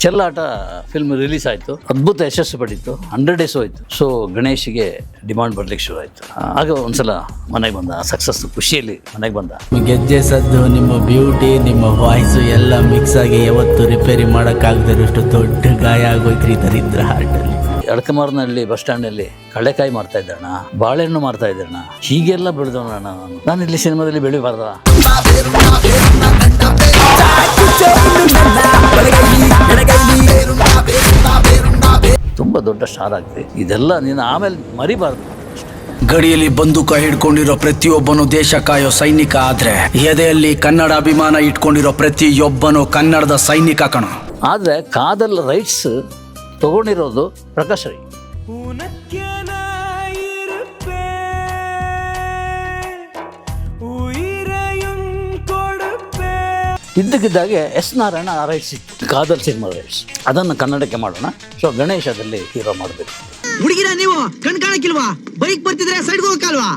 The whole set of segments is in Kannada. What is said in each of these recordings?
ಚೆಲ್ಲಾಟ ಫಿಲ್ಮ್ ರಿಲೀಸ್ ಆಯಿತು, ಅದ್ಭುತ ಯಶಸ್ಸು ಪಡೀತು, 100 ಡೇಸ್ ಹೋಯಿತು. ಸೊ ಗಣೇಶ್ಗೆ ಡಿಮಾಂಡ್ ಬರಲಿಕ್ಕೆ ಶುರು ಆಯಿತು. ಆಗ ಒಂದ್ಸಲ ಮನೆಗೆ ಬಂದ, ಸಕ್ಸಸ್ ಖುಷಿಯಲ್ಲಿ ಮನೆಗೆ ಬಂದ. ಗೆಜ್ಜೆ ಸದ್ದು, ನಿಮ್ಮ ಬ್ಯೂಟಿ, ನಿಮ್ಮ ವಾಯ್ಸು ಎಲ್ಲ ಮಿಕ್ಸ್ ಆಗಿ ಯಾವತ್ತು ರಿಪೇರಿ ಮಾಡೋಕ್ಕಾಗದಿರೋಷ್ಟು ದೊಡ್ಡ ಗಾಯ ಆಗೋಯ್ತ್ರಿ ದರಿದ್ರ ಹಾರ್ಟಲ್ಲಿ. ಅಡಕಮಾರ್ನಹಳ್ಳಿ ಬಸ್ ಸ್ಟ್ಯಾಂಡಲ್ಲಿ ಕಳೆಕಾಯಿ ಮಾರ್ತಾ ಇದ್ದಣ್ಣ, ಬಾಳೆಹಣ್ಣು ಮಾರ್ತಾ ಇದ್ದಣ್ಣ, ಹೀಗೆಲ್ಲ ಬೆಳೆದವಣ್ಣ ನಾನು ಇಲ್ಲಿ ಸಿನಿಮಾದಲ್ಲಿ ಬೆಳಿಬಾರ್ದ. ತುಂಬ ದೊಡ್ಡ ಸ್ಟಾರ್ ಆಗ್ತಿ, ಇದೆಲ್ಲ ನೀನು ಆಮೇಲೆ ಮರಿಬಾರ್ದು. ಗಡಿಯಲ್ಲಿ ಬಂದೂಕ ಹಿಡ್ಕೊಂಡಿರೋ ಪ್ರತಿಯೊಬ್ಬನು ದೇಶ ಕಾಯೋ ಸೈನಿಕ ಆದ್ರೆ ಎದೆಯಲ್ಲಿ ಕನ್ನಡ ಅಭಿಮಾನ ಇಟ್ಕೊಂಡಿರೋ ಪ್ರತಿಯೊಬ್ಬನು ಕನ್ನಡದ ಸೈನಿಕ ಕಣ. ಆದರೆ ಕಾದಲ್ ರೈಟ್ಸ್ ತಗೊಂಡಿರೋದು ಪ್ರಕಾಶ್ ರೈ. ಇದ್ದಕ್ಕಿದ್ದಾಗೆ ಎಸ್ ನಾರಾಯಣ ರೈಟ್ಸ್ ಇತ್ತು, ಕಾದಲ್ ಸಿನಿಮಾ ರೈಟ್ಸ್, ಅದನ್ನು ಕನ್ನಡಕ್ಕೆ ಮಾಡೋಣ. ಸೊ ಗಣೇಶ್ ಅದರಲ್ಲಿ ಹೀರೋ ಮಾಡಬೇಕು. ಹುಡುಗಿರ ನೀವು ಕಣ್ ಕಾಣಕ್ಕಿಲ್ವಾ? ಬೈಕ್ ಬರ್ತಿದ್ರೆ ಸೈಡ್ ಹೋಗಲ್ವಾ?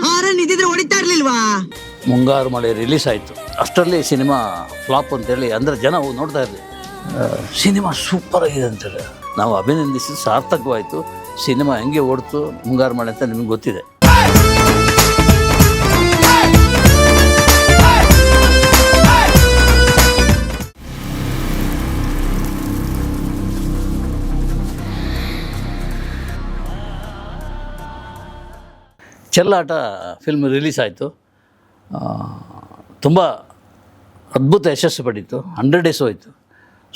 ಹಾರನ್ ಇದ್ದಿದ್ರೆ ಹೊಡಿತಾ ಇರ್ಲಿಲ್ವಾ? ಮುಂಗಾರು ಮಳೆ ರಿಲೀಸ್ ಆಯಿತು. ಅಷ್ಟರಲ್ಲಿ ಸಿನಿಮಾ ಫ್ಲಾಪ್ ಅಂತೇಳಿ ಅಂದರೆ ಜನ ನೋಡ್ತಾ ಇರಲಿ, ಸಿನಿಮಾ ಸೂಪರ್ ಆಗಿದೆ ಅಂತೇಳಿ ನಾವು ಅಭಿನಂದಿಸಿ ಸಾರ್ಥಕವಾಯಿತು. ಸಿನಿಮಾ ಹೆಂಗೆ ಓಡ್ತು ಮುಂಗಾರು ಮಳೆ ಅಂತ ನಿಮಗೆ ಗೊತ್ತಿದೆ. ಚೆಲ್ಲಾಟ ಫಿಲ್ಮ್ ರಿಲೀಸ್ ಆಯಿತು, ತುಂಬ ಅದ್ಭುತ ಯಶಸ್ಸು ಪಡೀತು, 100 ಡೇಸ್ ಹೋಯಿತು.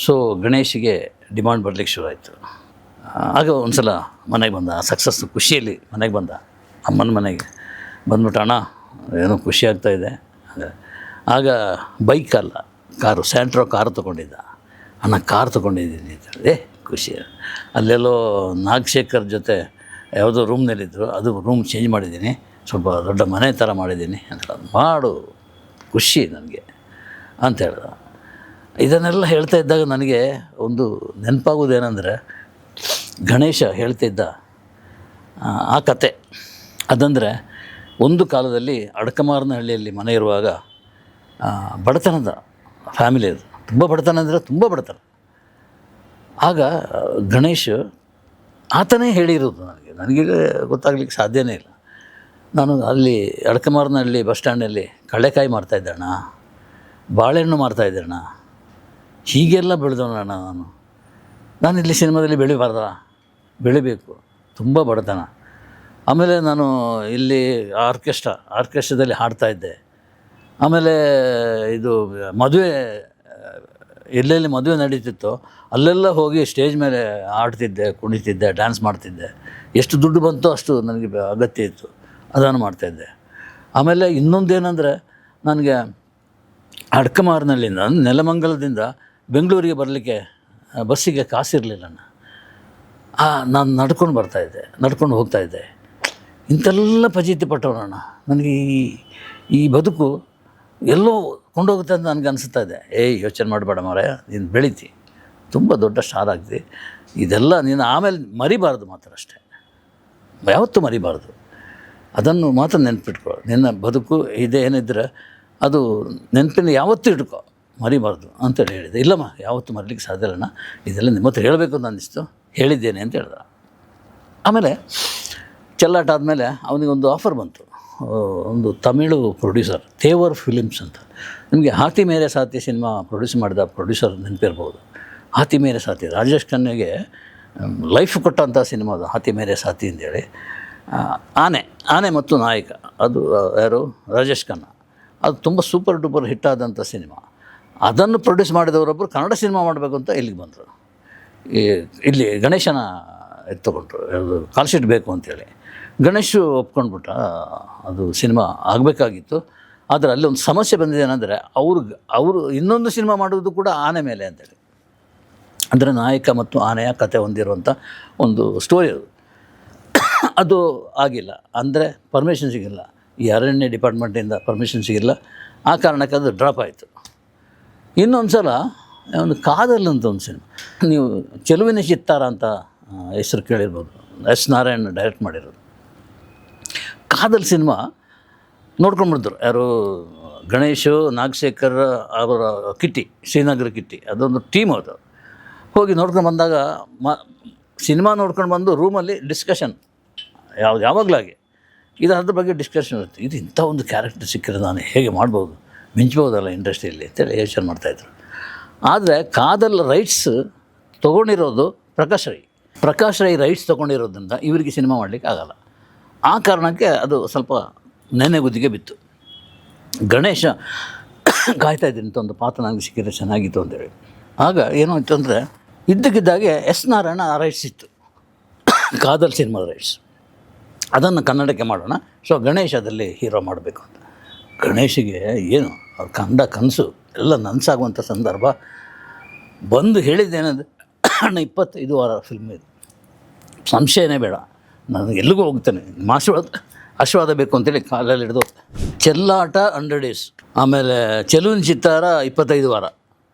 ಸೊ ಗಣೇಶ್ಗೆ ಡಿಮಾಂಡ್ ಬರಲಿಕ್ಕೆ ಶುರು ಆಯಿತು. ಆಗ ಒಂದ್ಸಲ ಮನೆಗೆ ಬಂದ, ಸಕ್ಸಸ್ ಖುಷಿಯಲ್ಲಿ ಮನೆಗೆ ಬಂದ. ಅಮ್ಮನ ಮನೆಗೆ ಬಂದ್ಬಿಟ್ಟು, ಅಣ್ಣ ಏನೋ ಖುಷಿ ಆಗ್ತಾಯಿದೆ. ಆಗ ಬೈಕ್ ಅಲ್ಲ, ಕಾರು, ಸ್ಯಾಂಟ್ರೋ ಕಾರು ತೊಗೊಂಡಿದ್ದ. ಅಣ್ಣ ಕಾರ್ ತೊಗೊಂಡಿದ್ದೀನಿ ಅಂತ ಹೇಳಿದೆ. ಖುಷಿ. ಅಲ್ಲೆಲ್ಲೋ ನಾಗಶೇಖರ್ ಜೊತೆ ಯಾವುದೋ ರೂಮ್ನಲ್ಲಿದ್ದರು, ಅದು ರೂಮ್ ಚೇಂಜ್ ಮಾಡಿದ್ದೀನಿ, ಸ್ವಲ್ಪ ದೊಡ್ಡ ಮನೆ ಥರ ಮಾಡಿದ್ದೀನಿ ಅಂತ. ಮಾಡು, ಖುಷಿ ನನಗೆ ಅಂತ ಹೇಳ್ದ. ಇದನ್ನೆಲ್ಲ ಹೇಳ್ತಾ ಇದ್ದಾಗ ನನಗೆ ಒಂದು ನೆನಪಾಗೋದೇನೆಂದರೆ, ಗಣೇಶ ಹೇಳ್ತಿದ್ದ ಆ ಕತೆ. ಅದಂದರೆ, ಒಂದು ಕಾಲದಲ್ಲಿ ಅಡಕಮಾರನಹಳ್ಳಿಯಲ್ಲಿ ಮನೆ ಇರುವಾಗ ಬಡತನದ ಫ್ಯಾಮಿಲಿ ಅದು, ತುಂಬ ಬಡತನ ಅಂದರೆ ತುಂಬ ಬಡತನ. ಆಗ ಗಣೇಶ್ ಆತನೇ ಹೇಳಿರೋದು ನನಗೆ ಗೊತ್ತಾಗ್ಲಿಕ್ಕೆ ಸಾಧ್ಯನೇ ಇಲ್ಲ. ನಾನು ಅಲ್ಲಿ ಅಡಕಮಾರನಹಳ್ಳಿ ಬಸ್ ಸ್ಟ್ಯಾಂಡಲ್ಲಿ ಕಳೆಕಾಯಿ ಮಾರ್ತಾಯಿದ್ದಣ್ಣ, ಬಾಳೆಹಣ್ಣು ಮಾರ್ತಾಯಿದ್ದಣ್ಣ, ಹೀಗೆಲ್ಲ ಬೆಳೆದವಣ್ಣ ನಾನು ಇಲ್ಲಿ ಸಿನಿಮಾದಲ್ಲಿ ಬೆಳಿಬಾರ್ದ, ಬೆಳಿಬೇಕು, ತುಂಬ ಬಡತನ. ಆಮೇಲೆ ನಾನು ಇಲ್ಲಿ ಆರ್ಕೆಸ್ಟ್ರಾದಲ್ಲಿ ಹಾಡ್ತಾಯಿದ್ದೆ. ಆಮೇಲೆ ಇದು ಮದುವೆ, ಎಲ್ಲೆಲ್ಲಿ ಮದುವೆ ನಡೀತಿತ್ತೋ ಅಲ್ಲೆಲ್ಲ ಹೋಗಿ ಸ್ಟೇಜ್ ಮೇಲೆ ಆಡ್ತಿದ್ದೆ, ಕುಣಿತಿದ್ದೆ, ಡ್ಯಾನ್ಸ್ ಮಾಡ್ತಿದ್ದೆ. ಎಷ್ಟು ದುಡ್ಡು ಬಂತೋ ಅಷ್ಟು ನನಗೆ ಅಗತ್ಯ ಇತ್ತು, ಅದನ್ನು ಮಾಡ್ತಾಯಿದ್ದೆ. ಆಮೇಲೆ ಇನ್ನೊಂದೇನೆಂದರೆ, ನನಗೆ ಅಡಕಮಾರನಹಳ್ಳಿಯಿಂದ, ನೆಲಮಂಗಲದಿಂದ ಬೆಂಗಳೂರಿಗೆ ಬರಲಿಕ್ಕೆ ಬಸ್ಸಿಗೆ ಕಾಸಿರಲಿಲ್ಲ. ನಾನು ನಡ್ಕೊಂಡು ಬರ್ತಾಯಿದ್ದೆ, ನಡ್ಕೊಂಡು ಹೋಗ್ತಾಯಿದ್ದೆ. ಇಂಥೆಲ್ಲ ಫಜೀತಿ ಪಟ್ಟವನಣ್ಣ. ನನಗೆ ಈ ಬದುಕು ಎಲ್ಲೋ ಕೊಂಡೋಗುತ್ತೆ ಅಂತ ನನಗೆ ಅನಿಸ್ತಾ ಇದೆ. ಯೋಚನೆ ಮಾಡಬೇಡ ಮಾರಾಯ, ನೀನು ಬೆಳೀತಿ, ತುಂಬ ದೊಡ್ಡ ಸ್ಟಾರ್ ಆಗ್ತಿ, ಇದೆಲ್ಲ ನೀನು ಆಮೇಲೆ ಮರಿಬಾರ್ದು ಮಾತ್ರ, ಅಷ್ಟೇ, ಯಾವತ್ತೂ ಮರಿಬಾರ್ದು. ಅದನ್ನು ಮಾತ್ರ ನೆನಪಿಟ್ಕೊ. ನಿನ್ನ ಬದುಕು ಇದೆ ಏನಿದ್ರೆ ಅದು ನೆನಪಿನ ಯಾವತ್ತೂ ಇಟ್ಕೊ, ಮರಿಬಾರ್ದು ಅಂತೇಳಿ ಹೇಳಿದೆ. ಇಲ್ಲಮ್ಮ, ಯಾವತ್ತೂ ಮರಿಲಿಕ್ಕೆ ಸಾಧ್ಯ ಇಲ್ಲಣ್ಣ, ಇದೆಲ್ಲ ನಿಮ್ಮ ಹತ್ರ ಹೇಳಬೇಕು ಅಂತ ಅನ್ನಿಸ್ತು, ಹೇಳಿದ್ದೇನೆ ಅಂತ ಹೇಳ್ದ. ಆಮೇಲೆ ಚೆಲ್ಲಾಟ ಆದಮೇಲೆ ಅವನಿಗೊಂದು ಆಫರ್ ಬಂತು. ಒಂದು ತಮಿಳು ಪ್ರೊಡ್ಯೂಸರ್, ತೇವರ್ ಫಿಲಿಮ್ಸ್ ಅಂತ. ನಿಮಗೆ ಹಾತಿ ಮೇರೆ ಸಾತಿ ಸಿನಿಮಾ ಪ್ರೊಡ್ಯೂಸ್ ಮಾಡಿದ ಪ್ರೊಡ್ಯೂಸರ್ ನೆನಪಿರ್ಬೋದು. ಹಾತಿ ಮೇರೆ ಸಾತಿ, ರಾಜೇಶ್ ಖನ್ನೆಗೆ ಲೈಫ್ ಕೊಟ್ಟಂಥ ಸಿನಿಮಾ ಅದು, ಹಾತಿ ಮೇರೆ ಸಾತಿ ಅಂತೇಳಿ. ಆನೆ ಮತ್ತು ನಾಯಕ, ಅದು ಯಾರು, ರಾಜೇಶ್ ಖನ್ನಾ. ಅದು ತುಂಬ ಸೂಪರ್ ಡೂಪರ್ ಹಿಟ್ ಆದಂಥ ಸಿನಿಮಾ. ಅದನ್ನು ಪ್ರೊಡ್ಯೂಸ್ ಮಾಡಿದವರೊಬ್ಬರು ಕನ್ನಡ ಸಿನಿಮಾ ಮಾಡಬೇಕು ಅಂತ ಇಲ್ಲಿಗೆ ಬಂದರು. ಇಲ್ಲಿ ಗಣೇಶನ ಎತ್ತುಕೊಂಡ್ರು, ಅದು ಕಾಲ್ ಶೀಟ್ ಬೇಕು ಅಂತೇಳಿ. ಗಣೇಶು ಒಪ್ಕೊಂಡ್ಬಿಟ್ಟ. ಅದು ಸಿನಿಮಾ ಆಗಬೇಕಾಗಿತ್ತು. ಆದರೆ ಅಲ್ಲಿ ಒಂದು ಸಮಸ್ಯೆ ಬಂದಿದೆ ಏನಂದರೆ, ಅವರು ಇನ್ನೊಂದು ಸಿನಿಮಾ ಮಾಡೋದು ಕೂಡ ಆನೆ ಮೇಲೆ ಅಂತೇಳಿ. ಅಂದರೆ ನಾಯಕ ಮತ್ತು ಆನೆಯ ಕತೆ ಹೊಂದಿರುವಂಥ ಒಂದು ಸ್ಟೋರಿ ಅದು. ಅದು ಆಗಿಲ್ಲ, ಅಂದರೆ ಪರ್ಮಿಷನ್ ಸಿಗಿಲ್ಲ, ಈ ಅರಣ್ಯ ಡಿಪಾರ್ಟ್ಮೆಂಟಿಂದ ಪರ್ಮಿಷನ್ ಸಿಗಿಲ್ಲ. ಆ ಕಾರಣಕ್ಕೆ ಅದು ಡ್ರಾಪ್ ಆಯಿತು. ಇನ್ನೊಂದು ಸಲ ಒಂದು ಕಾದಲ್ ಅಂತ ಒಂದು ಸಿನಿಮಾ, ನೀವು ಚೆಲುವಿನ ಚಿತ್ತಾರ ಅಂತ ಹೆಸರು ಕೇಳಿರ್ಬೋದು, ಎಸ್ ನಾರಾಯಣ್ ಡೈರೆಕ್ಟ್ ಮಾಡಿರೋದು. ಕಾದಲ್ ಸಿನಿಮಾ ನೋಡ್ಕೊಂಡ್ಬಿಡ್ತಾರೆ ಯಾರು ಗಣೇಶು ನಾಗಶೇಖರ್ ಅವರ ಕಿಟ್ಟಿ, ಶ್ರೀನಗರ ಕಿಟ್ಟಿ, ಅದೊಂದು ಟೀಮ್ ಅದು. ಹೋಗಿ ನೋಡ್ಕೊಂಡು ಬಂದಾಗ ಸಿನಿಮಾ ನೋಡ್ಕೊಂಡು ಬಂದು ರೂಮಲ್ಲಿ ಡಿಸ್ಕಷನ್ ಯಾವಾಗಲಾಗೆ ಅದ್ರ ಬಗ್ಗೆ ಡಿಸ್ಕಷನ್ ಇರುತ್ತೆ. ಇದು ಇಂಥ ಒಂದು ಕ್ಯಾರೆಕ್ಟರ್ ಸಿಕ್ಕಿದ್ರೆ ನಾನು ಹೇಗೆ ಮಾಡ್ಬೋದು, ಮಿಂಚ್ಬೋದಲ್ಲ ಇಂಡಸ್ಟ್ರಿಯಲ್ಲಿ ಅಂತೇಳಿ ಯೋಚನೆ ಮಾಡ್ತಾಯಿದ್ರು. ಆದರೆ ಕಾದಲ್ ರೈಟ್ಸ್ ತೊಗೊಂಡಿರೋದು ಪ್ರಕಾಶ್ ರೈ ರೈಟ್ಸ್ ತೊಗೊಂಡಿರೋದ್ರಿಂದ ಇವರಿಗೆ ಸಿನಿಮಾ ಮಾಡಲಿಕ್ಕೆ ಆಗಲ್ಲ. ಆ ಕಾರಣಕ್ಕೆ ಅದು ಸ್ವಲ್ಪ ನೆನೆಗುದಿಗೆ ಬಿತ್ತು. ಗಣೇಶ ಕಾಯ್ತಾ ಇದ್ದೀನಿ ಅಂತ ಒಂದು ಪಾತ್ರ ನನಗೆ ಸಿಕ್ಕಿದ್ರೆ ಚೆನ್ನಾಗಿತ್ತು ಅಂತೇಳಿ. ಆಗ ಏನಾಯಿತು ಅಂದರೆ ಇದ್ದಕ್ಕಿದ್ದಾಗೆ ಎಸ್ ನಾರಾಯಣ ರೈಟ್ಸ್ ಇತ್ತು, ಕಾದಲ್ ಸಿನಿಮಾದ ರೈಟ್ಸ್. ಅದನ್ನು ಕನ್ನಡಕ್ಕೆ ಮಾಡೋಣ, ಸೊ ಗಣೇಶ್ ಅದರಲ್ಲಿ ಹೀರೋ ಮಾಡಬೇಕು ಅಂತ. ಗಣೇಶಿಗೆ ಏನು ಅವ್ರು ಕಂಡ ಕನಸು ಎಲ್ಲ ನನಸಾಗುವಂಥ ಸಂದರ್ಭ ಬಂದು ಹೇಳಿದ್ದೇನೆಂದರೆ, ಅಣ್ಣ 25 ವಾರ ಫಿಲ್ಮ್ ಇದು, ಸಂಶಯನೇ ಬೇಡ, ನಾನು ಎಲ್ಲಿಗೂ ಹೋಗ್ತೇನೆ, ನಿಮ್ಮ ಆಶೀರ್ವಾದ ಬೇಕು ಅಂತೇಳಿ ಕಾಲಲ್ಲಿ ಹಿಡಿದು. ಚೆಲ್ಲಾಟ 100 days, ಆಮೇಲೆ ಚೆಲುವಿನ ಚಿತ್ತಾರ 25 ವಾರ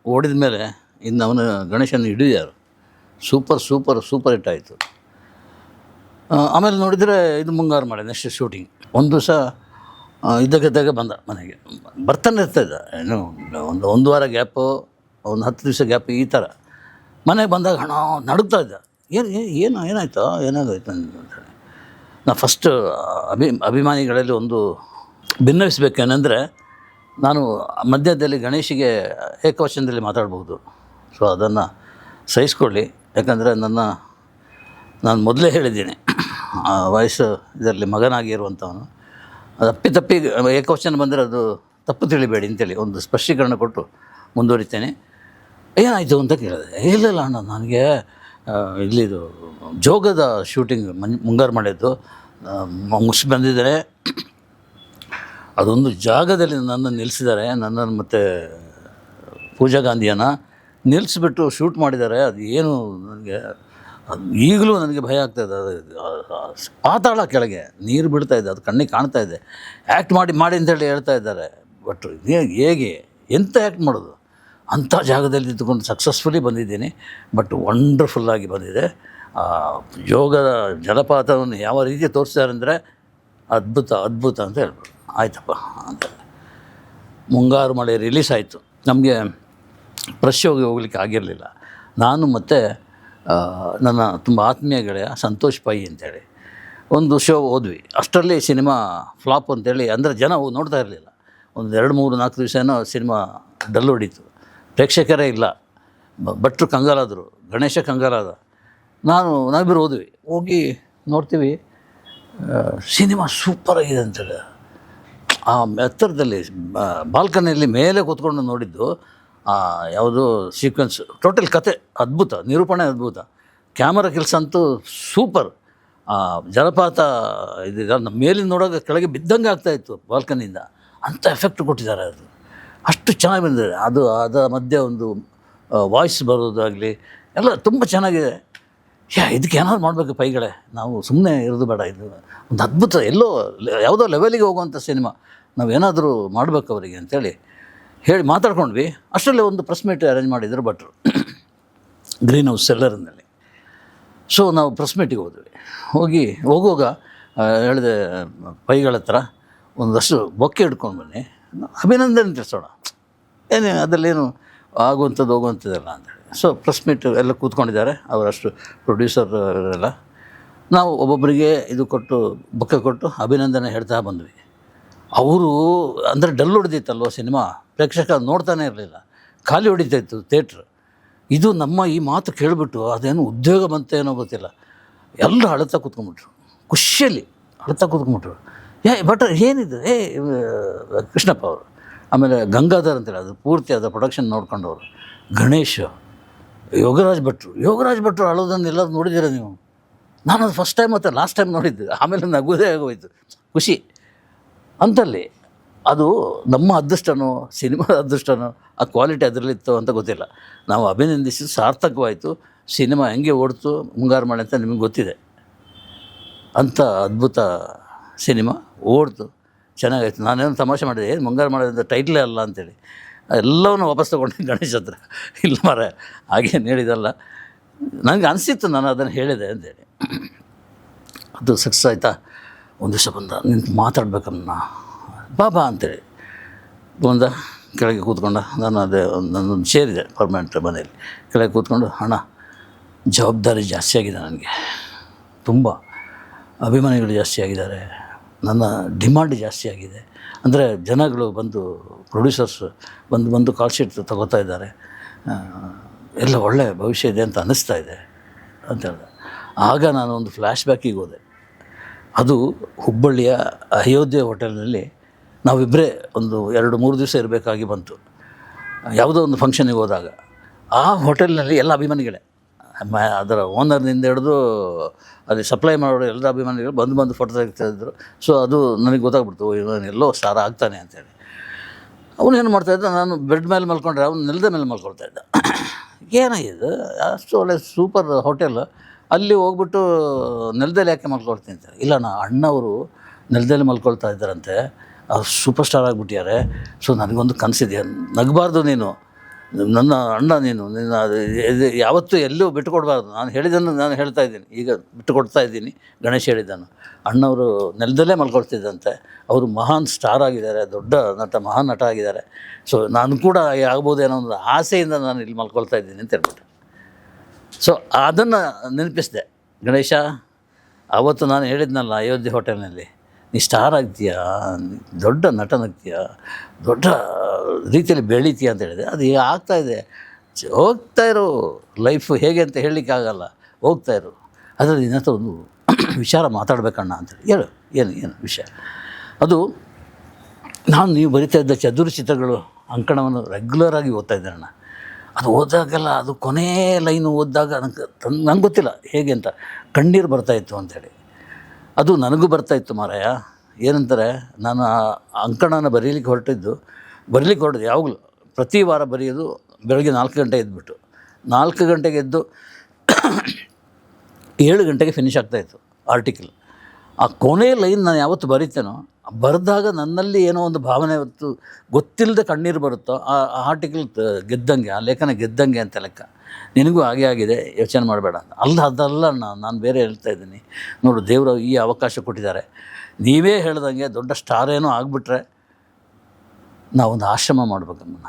ಓಡಿದ ಮೇಲೆ ಇನ್ನು ಅವನು ಗಣೇಶನ ಹಿಡಿದ್ಯಾರು. ಸೂಪರ್ ಹಿಟ್ ಆಯಿತು. ಆಮೇಲೆ ನೋಡಿದರೆ ಇದು ಮುಂಗಾರು ಮಳೆ ನೆಕ್ಸ್ಟ್ ಶೂಟಿಂಗ್. ಒಂದು ದಿವಸ ಇದ್ದಕ್ಕಿದ್ದಾಗ ಬಂದ ಮನೆಗೆ, ಬರ್ತಾನೆ ಇರ್ತಾಯಿದ್ದ, ಏನು ಒಂದು ವಾರ ಗ್ಯಾಪು, ಒಂದು 10 ದಿವಸ ಗ್ಯಾಪು, ಈ ಥರ. ಮನೆಗೆ ಬಂದಾಗ ಹಣ ನಡುಗ್ತಾ ಇದ್ದ, ಏನಾಯ್ತು ಏನಾಗೋಯ್ತು ಅಂತೇಳಿ. ನಾ ಫಸ್ಟ್ ಅಭಿಮಾನಿಗಳಲ್ಲಿ ಒಂದು ಭಿನ್ನವಿಸ್ಬೇಕೇನೆಂದರೆ, ನಾನು ಮಧ್ಯದಲ್ಲಿ ಗಣೇಶಿಗೆ ಏಕವಚನದಲ್ಲಿ ಮಾತಾಡ್ಬೋದು, ಸೊ ಅದನ್ನು ಸಹಿಸ್ಕೊಳ್ಳಿ. ಯಾಕಂದರೆ ನಾನು ಮೊದಲೇ ಹೇಳಿದ್ದೀನಿ, ವಯಸ್ಸು ಇದರಲ್ಲಿ ಮಗನಾಗಿ ಇರುವಂಥವನು, ಅದು ಅಪ್ಪಿ ಏಕವಚನ ಬಂದರೆ ಅದು ತಪ್ಪು ತಿಳಿಬೇಡಿ ಅಂತೇಳಿ ಒಂದು ಸ್ಪಷ್ಟೀಕರಣ ಕೊಟ್ಟು ಮುಂದುವರಿತೇನೆ. ಏನಾಯಿತು ಅಂತ ಕೇಳಿದೆ. ಇಲ್ಲ ಅಣ್ಣ, ನನಗೆ ಇಲ್ಲಿದು ಜೋಗದ ಶೂಟಿಂಗ್ ಮುಂಗಾರು ಮಾಡಿದ್ದು ಮುಗಿಸಿ ಬಂದಿದ್ದಾರೆ, ಅದೊಂದು ಜಾಗದಲ್ಲಿ ನನ್ನನ್ನು ನಿಲ್ಲಿಸಿದ್ದಾರೆ, ನನ್ನನ್ನು ಮತ್ತು ಪೂಜಾ ಗಾಂಧಿಯನ್ನು ನಿಲ್ಲಿಸ್ಬಿಟ್ಟು ಶೂಟ್ ಮಾಡಿದ್ದಾರೆ. ಅದು ಏನು ನನಗೆ ಈಗಲೂ ನನಗೆ ಭಯ ಆಗ್ತಾಯಿದೆ. ಅದು ಪಾತಾಳ ಕೆಳಗೆ ನೀರು ಬೀಳ್ತಾಯಿದೆ, ಅದು ಕಣ್ಣಿಗೆ ಕಾಣ್ತಾ ಇದೆ. ಆ್ಯಕ್ಟ್ ಮಾಡಿ ಅಂತೇಳಿ ಹೇಳ್ತಾ ಇದ್ದಾರೆ. ಬಟ್ ಹೇಗೆ ಎಂಥ ಆ್ಯಕ್ಟ್ ಮಾಡೋದು, ಅಂಥ ಜಾಗದಲ್ಲಿ ನಿಂತ್ಕೊಂಡು ಸಕ್ಸಸ್ಫುಲಿ ಬಂದಿದ್ದೀನಿ. ಬಟ್ ವಂಡರ್ಫುಲ್ಲಾಗಿ ಬಂದಿದೆ. ಯೋಗದ ಜಲಪಾತವನ್ನು ಯಾವ ರೀತಿ ತೋರಿಸ್ತಾರೆ ಅಂದರೆ ಅದ್ಭುತ ಅಂತ ಹೇಳ್ಬೋದು. ಆಯ್ತಪ್ಪ ಅಂತ ಮುಂಗಾರು ಮಳೆ ರಿಲೀಸ್ ಆಯಿತು. ನಮಗೆ ಫ್ರೆಶ್ ಹೋಗ್ಲಿಕ್ಕೆ ಆಗಿರಲಿಲ್ಲ. ನಾನು ಮತ್ತು ನನ್ನ ತುಂಬ ಆತ್ಮೀಯ ಗೆಳೆಯ ಸಂತೋಷ್ ಪೈ ಅಂತೇಳಿ ಒಂದು ಶೋ ಹೋದ್ವಿ. ಅಷ್ಟರಲ್ಲಿ ಸಿನಿಮಾ ಫ್ಲಾಪ್ ಅಂತೇಳಿ, ಅಂದರೆ ಜನ ನೋಡ್ತಾ ಇರಲಿಲ್ಲ. ಒಂದು 2-3-4 ದಿವಸ ಏನೋ ಸಿನಿಮಾ ಡಲ್ ಹೊಡೀತು, ಪ್ರೇಕ್ಷಕರೇ ಇಲ್ಲ. ಭಟ್ರು ಕಂಗಾಲಾದರು, ಗಣೇಶ ಕಂಗಾಲಾದ. ನಾವಿಬ್ಬರು ಹೋಗಿ ನೋಡ್ತೀವಿ, ಸಿನಿಮಾ ಸೂಪರಾಗಿದೆ ಅಂತೇಳಿ. ಆ ಎತ್ತರದಲ್ಲಿ ಬಾಲ್ಕನಿಯಲ್ಲಿ ಮೇಲೆ ಕೂತ್ಕೊಂಡು ನೋಡಿದ್ದು, ಯಾವುದೋ ಸೀಕ್ವೆನ್ಸ್, ಟೋಟಲ್ ಕತೆ ಅದ್ಭುತ, ನಿರೂಪಣೆ ಅದ್ಭುತ, ಕ್ಯಾಮರಾ ಕೆಲಸ ಅಂತೂ ಸೂಪರ್. ಜಲಪಾತ ನಮ್ಮ ಮೇಲಿಂದ ನೋಡೋಕೆ ಕೆಳಗೆ ಬಿದ್ದಂಗೆ ಆಗ್ತಾಯಿತ್ತು ಬಾಲ್ಕನಿಯಿಂದ, ಅಂಥ ಎಫೆಕ್ಟ್ ಕೊಟ್ಟಿದ್ದಾರೆ. ಅದು ಅಷ್ಟು ಚೆನ್ನಾಗಿ ಬಂದಿದೆ. ಅದರ ಮಧ್ಯೆ ಒಂದು ವಾಯ್ಸ್ ಬರೋದಾಗಲಿ ಎಲ್ಲ ತುಂಬ ಚೆನ್ನಾಗಿದೆ. ಇದಕ್ಕೆ ಏನಾದ್ರು ಮಾಡಬೇಕು ಪೈಗಳೇ, ನಾವು ಸುಮ್ಮನೆ ಇರೋದು ಬೇಡ, ಇದು ಒಂದು ಅದ್ಭುತ, ಯಾವುದೋ ಲೆವೆಲಿಗೆ ಹೋಗುವಂಥ ಸಿನಿಮಾ, ನಾವೇನಾದರೂ ಮಾಡಬೇಕು ಅವರಿಗೆ ಅಂತೇಳಿ ಹೇಳಿ ಮಾತಾಡ್ಕೊಂಡ್ವಿ. ಅಷ್ಟರಲ್ಲೇ ಒಂದು ಪ್ರೆಸ್ ಮೀಟ್ ಅರೇಂಜ್ ಮಾಡಿದ್ರು ಭಟ್ರು ಗ್ರೀನ್ ಹೌಸ್ ಸೆಲ್ಲರ್ನಲ್ಲಿ. ಸೊ ನಾವು ಪ್ರೆಸ್ ಮೀಟಿಗೆ ಹೋಗುವಾಗ ಹೇಳಿದೆ ಪೈಗಳ ಹತ್ರ, ಒಂದಷ್ಟು ಬೊಕ್ಕೆ ಹಿಡ್ಕೊಂಡು ಬನ್ನಿ, ಅಭಿನಂದನೆ ತಿಳಿಸೋಣ, ಅದರಲ್ಲೇನು ಆಗುವಂಥದ್ದು ಹೋಗುವಂಥದ್ದೆಲ್ಲ ಅಂತೇಳಿ. ಸೊ ಪ್ರೆಸ್ ಮೀಟ್ ಎಲ್ಲ ಕೂತ್ಕೊಂಡಿದ್ದಾರೆ, ಅವರಷ್ಟು ಪ್ರೊಡ್ಯೂಸರ್ ಎಲ್ಲ. ನಾವು ಒಬ್ಬೊಬ್ಬರಿಗೆ ಇದು ಕೊಟ್ಟು ಬೊಕ್ಕೆ ಕೊಟ್ಟು ಅಭಿನಂದನೆ ಹೇಳ್ತಾ ಬಂದ್ವಿ. ಅವರು ಅಂದರೆ ಡಲ್ ಹೊಡೆದಿತ್ತಲ್ವ ಸಿನಿಮಾ, ಪ್ರೇಕ್ಷಕ ನೋಡ್ತಾನೆ ಇರಲಿಲ್ಲ, ಖಾಲಿ ಹೊಡಿತಾಯಿತ್ತು ಥಿಯೇಟ್ರ್. ಇದು ನಮ್ಮ ಈ ಮಾತು ಕೇಳಿಬಿಟ್ಟು ಅದೇನು ಉದ್ಯೋಗ ಬಂತೇನೋ ಗೊತ್ತಿಲ್ಲ, ಎಲ್ಲ ಅಳ್ತಾ ಕೂತ್ಕೊಂಡ್ಬಿಟ್ರು, ಖುಷಿಯಲ್ಲಿ ಅಳ್ತಾ ಕೂತ್ಕೊಂಡ್ಬಿಟ್ರು. ಬಟ್ ಏನಿದು ಕೃಷ್ಣಪ್ಪ ಅವರು, ಆಮೇಲೆ ಗಂಗಾಧರ್ ಅಂತೇಳಿ ಅದು ಪೂರ್ತಿ ಅದರ ಪ್ರೊಡಕ್ಷನ್ ನೋಡ್ಕೊಂಡವರು, ಗಣೇಶ್, ಯೋಗರಾಜ್ ಭಟ್ರು ಅಳೋದನ್ನು ಎಲ್ಲರೂ ನೋಡಿದ್ದೀರ ನೀವು? ನಾನು ಅದು ಫಸ್ಟ್ ಟೈಮ್ ಮತ್ತು ಲಾಸ್ಟ್ ಟೈಮ್ ನೋಡಿದ್ದೆ, ಆಮೇಲೆ ನಗುದೇ ಆಗೋಯ್ತು, ಖುಷಿ ಅಂತಲ್ಲಿ. ಅದು ನಮ್ಮ ಅದೃಷ್ಟನೋ ಸಿನಿಮಾದ ಅದೃಷ್ಟನೋ, ಆ ಕ್ವಾಲಿಟಿ ಅದರಲ್ಲಿತ್ತು ಅಂತ ಗೊತ್ತಿಲ್ಲ. ನಾವು ಅಭಿನಂದಿಸಿದ್ದು ಸಾರ್ಥಕವಾಯಿತು. ಸಿನಿಮಾ ಹೆಂಗೆ ಓಡ್ತು ಮುಂಗಾರು ಮಳೆ ಅಂತ ನಿಮಗೆ ಗೊತ್ತಿದೆ. ಅಂಥ ಅದ್ಭುತ ಸಿನಿಮಾ ಓಡ್ತು, ಚೆನ್ನಾಗಾಯ್ತು. ನಾನೇನು ತಮಾಷೆ ಮಾಡಿದೆ, ಏನು ಮುಂಗಾರು ಮಳೆ ಟೈಟ್ಲೇ ಅಲ್ಲ ಅಂತೇಳಿ ಎಲ್ಲವನ್ನೂ ವಾಪಸ್ ತೊಗೊಂಡೆ ಗಣೇಶ್ ಹತ್ರ. ಇಲ್ಲ ಮಾರ ಹಾಗೇನು ಹೇಳಿದಲ್ಲ, ನನಗೆ ಅನಿಸಿತ್ತು, ನಾನು ಅದನ್ನು ಹೇಳಿದೆ ಅಂತೇಳಿ. ಅದು ಸಕ್ಸಸ್ ಆಯಿತಾ. ಒಂದು ದಿವಸ ಬಂದ, ನಿಂತು ಮಾತಾಡ್ಬೇಕನ್ನ, ಬಾಬಾ ಅಂತೇಳಿ ಬಂದ, ಕೆಳಗೆ ಕೂತ್ಕೊಂಡ. ನಾನು ಅದೇ ನನ್ನೊಂದು ಚೇರಿದೆ ಪರ್ಮನೆಂಟ್ ಮನೆಯಲ್ಲಿ, ಕೆಳಗೆ ಕೂತ್ಕೊಂಡು, ಅಣ್ಣ ಜವಾಬ್ದಾರಿ ಜಾಸ್ತಿ ಆಗಿದೆ ನನಗೆ, ತುಂಬ ಅಭಿಮಾನಿಗಳು ಜಾಸ್ತಿ ಆಗಿದ್ದಾರೆ, ನನ್ನ ಡಿಮಾಂಡ್ ಜಾಸ್ತಿ ಆಗಿದೆ. ಅಂದರೆ ಜನಗಳು ಬಂದು ಪ್ರೊಡ್ಯೂಸರ್ಸ್ ಬಂದು ಕಾಲ್ ಶೀಟ್ ತಗೋತಾ ಇದ್ದಾರೆ, ಎಲ್ಲ ಒಳ್ಳೆಯ ಭವಿಷ್ಯ ಇದೆ ಅಂತ ಅನ್ನಿಸ್ತಾ ಇದೆ ಅಂತ ಹೇಳಿದೆ. ಆಗ ನಾನು ಒಂದು ಫ್ಲ್ಯಾಶ್ ಬ್ಯಾಕಿಗೆ ಹೋದೆ. ಅದು ಹುಬ್ಬಳ್ಳಿಯ ಅಯೋಧ್ಯೆ ಹೋಟೆಲ್ನಲ್ಲಿ ನಾವಿಬ್ಬರೇ ಒಂದು 2-3 ದಿವಸ ಇರಬೇಕಾಗಿ ಬಂತು. ಯಾವುದೋ ಒಂದು ಫಂಕ್ಷನಿಗೆ ಹೋದಾಗ ಆ ಹೋಟೆಲ್ನಲ್ಲಿ ಎಲ್ಲ ಅಭಿಮಾನಿಗಳೇ, ಅದರ ಓನರ್ನಿಂದ ಹಿಡಿದು ಅಲ್ಲಿ ಸಪ್ಲೈ ಮಾಡೋ ಎಲ್ಲ ಅಭಿಮಾನಿಗಳು ಬಂದು ಫೋಟೋ ತೆಗಿತಾಯಿದ್ರು. ಸೊ ಅದು ನನಗೆ ಗೊತ್ತಾಗ್ಬಿಡ್ತು, ಇವನು ಎಲ್ಲೋ ಸ್ಟಾರ್ ಆಗ್ತಾನೆ ಅಂತೇಳಿ. ಅವನೇನು ಮಾಡ್ತಾಯಿದ್ದ, ನಾನು ಬೆಡ್ ಮೇಲೆ ಮಲ್ಕೊಂಡ್ರೆ ಅವ್ನು ನೆಲದ ಮೇಲೆ ಮಲ್ಕೊಳ್ತಾ ಇದ್ದ. ಏನಾಗಿದೆ ಅಷ್ಟು ಒಳ್ಳೆ ಸೂಪರ್ ಹೋಟೆಲ್, ಅಲ್ಲಿ ಹೋಗ್ಬಿಟ್ಟು ನೆಲದಲ್ಲಿ ಯಾಕೆ ಮಲ್ಕೊಳ್ತೀನಿ ಅಂತಾರೆ. ಇಲ್ಲ, ಅಣ್ಣವರು ನೆಲದಲ್ಲಿ ಮಲ್ಕೊಳ್ತಾ ಇದ್ದಾರಂತೆ, ಅವ್ರು ಸೂಪರ್ ಸ್ಟಾರ್ ಆಗಿಬಿಟ್ಟಿದ್ದಾರೆ. ಸೊ ನನಗೊಂದು ಕನಸಿದೆ, ನಗಬಾರ್ದು ನೀನು, ನನ್ನ ಅಣ್ಣ ನೀನು ಯಾವತ್ತೂ ಎಲ್ಲೂ ಬಿಟ್ಟುಕೊಡ್ಬಾರ್ದು. ನಾನು ಹೇಳಿದ್ದನ್ನು ನಾನು ಹೇಳ್ತಾ ಇದ್ದೀನಿ, ಈಗ ಬಿಟ್ಟುಕೊಡ್ತಾ ಇದ್ದೀನಿ. ಗಣೇಶ್ ಹೇಳಿದ್ದನ್ನು, ಅಣ್ಣವರು ನೆಲದಲ್ಲೇ ಮಲ್ಕೊಳ್ತಿದ್ದಂತೆ, ಅವರು ಮಹಾನ್ ಸ್ಟಾರ್ ಆಗಿದ್ದಾರೆ, ದೊಡ್ಡ ನಟ, ಮಹಾನ್ ನಟ ಆಗಿದ್ದಾರೆ. ಸೊ ನಾನು ಕೂಡ ಆಗ್ಬೋದೇನೋ ಒಂದು ಆಸೆಯಿಂದ ನಾನು ಇಲ್ಲಿ ಮಲ್ಕೊಳ್ತಾ ಇದ್ದೀನಿ ಅಂತ ಹೇಳ್ಬಿಟ್ಟು. ಸೊ ಅದನ್ನು ನೆನಪಿಸಿದೆ. ಗಣೇಶ, ಆವತ್ತು ನಾನು ಹೇಳಿದ್ನಲ್ಲ ಅಯೋಧ್ಯೆ ಹೋಟೆಲ್ನಲ್ಲಿ, ನೀ ಸ್ಟಾರ್ ಆಗ್ತೀಯಾ, ದೊಡ್ಡ ನಟನಾಗ್ತೀಯ, ದೊಡ್ಡ ರೀತಿಯಲ್ಲಿ ಬೆಳೀತೀಯ ಅಂತ ಹೇಳಿದೆ. ಅದು ಆಗ್ತಾಯಿದೆ. ಹೋಗ್ತಾಯಿರು, ಲೈಫು ಹೇಗೆ ಅಂತ ಹೇಳಲಿಕ್ಕಾಗಲ್ಲ, ಹೋಗ್ತಾಯಿರು. ಅದರಲ್ಲಿ ನಿನ್ನ ಹತ್ರ ಒಂದು ವಿಚಾರ ಮಾತಾಡಬೇಕಣ್ಣ ಅಂತೇಳಿ. ಹೇಳು, ಏನು ವಿಷಯ? ಅದು ನೀವು ಬರಿತಾ ಇದ್ದ ಚದುರು ಚಿತ್ರಗಳು ಅಂಕಣವನ್ನು ರೆಗ್ಯುಲರಾಗಿ ಓದ್ತಾ ಇದ್ದೆ ಅಣ್ಣ. ಅದು ಓದಾಗೆಲ್ಲ ಅದು ಕೊನೇ ಲೈನು ಓದಿದಾಗ ನಂಗೆ ಗೊತ್ತಿಲ್ಲ ಹೇಗೆ ಅಂತ ಕಣ್ಣೀರು ಬರ್ತಾಯಿತ್ತು ಅಂಥೇಳಿ. ಅದು ನನಗೂ ಬರ್ತಾಯಿತ್ತು ಮಾರಾಯ. ಏನಂತಾರೆ, ನಾನು ಆ ಅಂಕಣನ ಬರೀಲಿಕ್ಕೆ ಹೊರಟಿದ್ದು ಯಾವಾಗಲೂ ಪ್ರತಿ ವಾರ ಬರೆಯೋದು ಬೆಳಗ್ಗೆ 4 ಗಂಟೆ ಎದ್ದುಬಿಟ್ಟು, 4 ಗಂಟೆಗೆ ಎದ್ದು 7 ಗಂಟೆಗೆ ಫಿನಿಷ್ ಆಗ್ತಾಯಿತ್ತು ಆರ್ಟಿಕಲ್. ಆ ಕೊನೆ ಲೈನ್ ನಾನು ಯಾವತ್ತು ಬರೀತೇನೋ, ಬರೆದಾಗ ನನ್ನಲ್ಲಿ ಏನೋ ಒಂದು ಭಾವನೆ ಹೊತ್ತು ಗೊತ್ತಿಲ್ಲದೆ ಕಣ್ಣೀರು ಬರುತ್ತೋ, ಆ ಆರ್ಟಿಕಲ್ ಗೆದ್ದಂಗೆ, ಆ ಲೇಖನ ಗೆದ್ದಂಗೆ ಅಂತ ಲೆಕ್ಕ. ನಿನಗೂ ಹಾಗೆ ಆಗಿದೆ, ಯೋಚನೆ ಮಾಡಬೇಡ. ಅದಲ್ಲ ನಾನು ಬೇರೆ ಹೇಳ್ತಾ ಇದ್ದೀನಿ. ನೋಡು, ದೇವರು ಈ ಅವಕಾಶ ಕೊಟ್ಟಿದ್ದಾರೆ. ನೀವೇ ಹೇಳ್ದಂಗೆ ದೊಡ್ಡ ಸ್ಟಾರ್ ಏನೋ ಆಗಿಬಿಟ್ರೆ ನಾವೊಂದು ಆಶ್ರಮ ಮಾಡಬೇಕನ್ನ.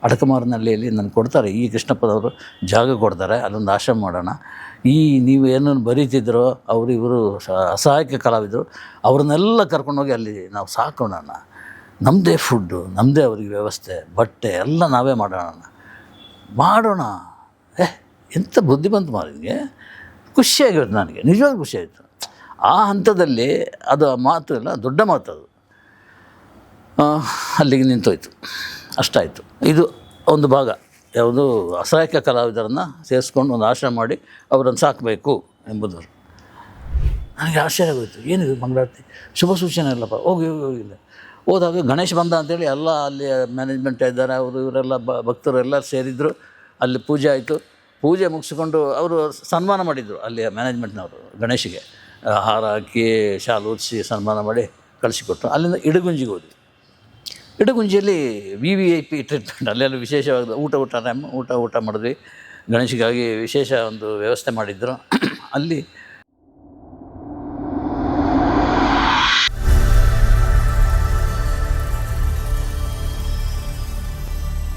ಅಡಕಮಾರನಹಳ್ಳಿಯಲ್ಲಿ ನನಗೆ ಕೊಡ್ತಾರೆ, ಈ ಕೃಷ್ಣಪ್ಪನವರು ಜಾಗ ಕೊಡ್ತಾರೆ, ಅಲ್ಲೊಂದು ಆಶ್ರಮ ಮಾಡೋಣ. ನೀವು ಏನನ್ನು ಬರೀತಿದ್ರೋ ಇವರು ಅಸಹಾಯಕ ಕಲಾವಿದರು, ಅವ್ರನ್ನೆಲ್ಲ ಕರ್ಕೊಂಡೋಗಿ ಅಲ್ಲಿ ನಾವು ಸಾಕೋಣ. ನಮ್ಮದೇ ಫುಡ್ಡು, ನಮ್ಮದೇ ಅವ್ರಿಗೆ ವ್ಯವಸ್ಥೆ, ಬಟ್ಟೆ ಎಲ್ಲ ನಾವೇ ಮಾಡೋಣ. ಎಂಥ ಬುದ್ಧಿ ಬಂತು ಮಾರಿಗೆ, ಖುಷಿಯಾಗಿರುತ್ತೆ ನನಗೆ, ನಿಜವಾಗ್ಲೂ ಖುಷಿಯಾಯಿತು. ಆ ಹಂತದಲ್ಲಿ ಅದು ಮಾತು ಇಲ್ಲ, ದೊಡ್ಡ ಮಾತು ಅದು. ಅಲ್ಲಿಗೆ ನಿಂತೋಯ್ತು, ಅಷ್ಟಾಯಿತು. ಇದು ಒಂದು ಭಾಗ, ಯಾವುದು ಅಸಹಾಯಕ ಕಲಾವಿದರನ್ನು ಸೇರಿಸ್ಕೊಂಡು ಒಂದು ಆಶ್ರಮ ಮಾಡಿ ಅವರನ್ನು ಸಾಕಬೇಕು ಎಂಬುದು. ನನಗೆ ಆಶ್ಚರ್ಯ ಆಗೋಯಿತು, ಏನಿದು ಮಂಗಳಾರತಿ, ಶುಭ ಸೂಚನೆ ಇಲ್ಲಪ್ಪ, ಹೋಗಿಲ್ಲ. ಹೋದಾಗ ಗಣೇಶ್ ಬಂದ ಅಂತೇಳಿ ಎಲ್ಲ ಅಲ್ಲಿ ಮ್ಯಾನೇಜ್ಮೆಂಟ್ ಇದ್ದಾರೆ, ಇವರೆಲ್ಲ ಭಕ್ತರು ಎಲ್ಲ ಸೇರಿದ್ರು. ಅಲ್ಲಿ ಪೂಜೆ ಆಯಿತು. ಪೂಜೆ ಮುಗಿಸ್ಕೊಂಡು ಅವರು ಸನ್ಮಾನ ಮಾಡಿದರು, ಅಲ್ಲಿ ಮ್ಯಾನೇಜ್ಮೆಂಟ್ನವರು ಗಣೇಶಿಗೆ ಹಾರ ಹಾಕಿ ಶಾಲು ಹೊದಿಸಿ ಸನ್ಮಾನ ಮಾಡಿ ಕಳಿಸಿಕೊಟ್ರು. ಅಲ್ಲಿಂದ ಇಡಗುಂಜಿಗೆ ಹೋದ್ವಿ. ಇಡಗುಂಜಿಯಲ್ಲಿ VIP ಟ್ರೀಟ್ಮೆಂಟ್, ಅಲ್ಲೆಲ್ಲ ವಿಶೇಷವಾದ ಊಟ ಮಾಡಿದ್ವಿ. ಗಣೇಶಿಗಾಗಿ ವಿಶೇಷ ಒಂದು ವ್ಯವಸ್ಥೆ ಮಾಡಿದ್ರು. ಅಲ್ಲಿ